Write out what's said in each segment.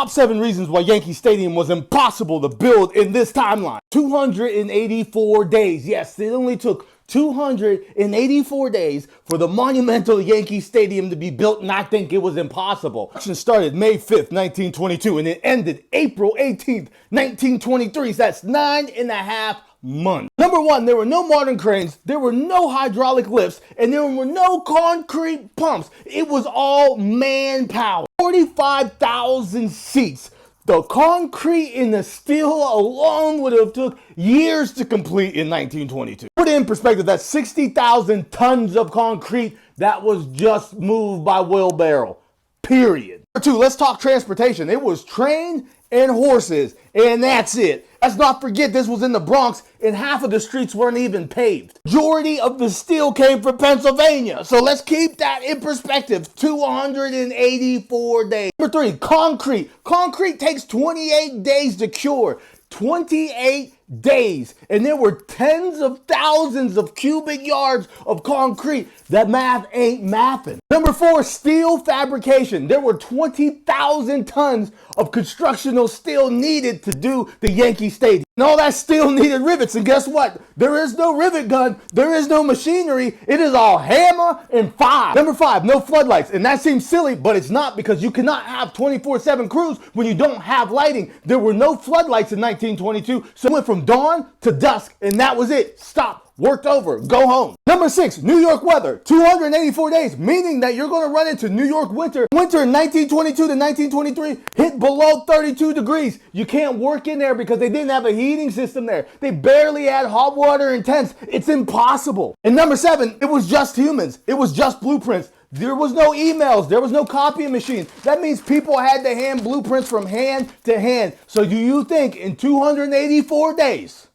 Top 7 reasons why Yankee Stadium was impossible to build in this timeline. 284 days. Yes, it only took 284 days for the monumental Yankee Stadium to be built, and I think it was impossible. Construction started May 5th, 1922, and it ended April 18th, 1923. So that's 9.5 months. Number one, there were no modern cranes, there were no hydraulic lifts, and there were no concrete pumps. It was all manpower. 45,000 seats. The concrete and the steel alone would have took years to complete in 1922. Put it in perspective, that's 60,000 tons of concrete that was just moved by wheelbarrow. Period. Number two, let's talk transportation. It was train and horses, and that's it. Let's not forget this was in the Bronx, and half of the streets weren't even paved. Majority of the steel came from Pennsylvania, so let's keep that in perspective. 284 days. Number three, concrete. Concrete takes 28 days to cure. 28 days. And there were tens of thousands of cubic yards of concrete. That math ain't mathing. Number four, steel fabrication. There were 20,000 tons of constructional steel needed to do the Yankee Stadium. And all that steel needed rivets. And guess what? There is no rivet gun. There is no machinery. It is all hammer and file. Number five, no floodlights. And that seems silly, but it's not, because you cannot have 24/7 crews when you don't have lighting. There were no floodlights in 1922. So it went from dawn to dusk, and that was it. Stop. Worked over. Go home. Number six, New York weather. 284 days, meaning that you're going to run into New York winter. Winter in 1922 to 1923 hit below 32 degrees. You can't work in there because they didn't have a heating system there. They barely had hot water and tents. It's impossible. And number seven, it was just humans. It was just blueprints. There was no emails. There was no copying machine. That means people had to hand blueprints from hand to hand. So do you think in 284 days,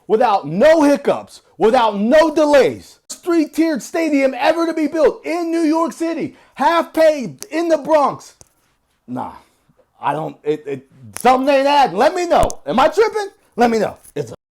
without no hiccups, without no delays, three-tiered stadium ever to be built in New York City, half paved in the Bronx? Nah, I don't, something ain't adding. Let me know. Am I tripping? Let me know. It's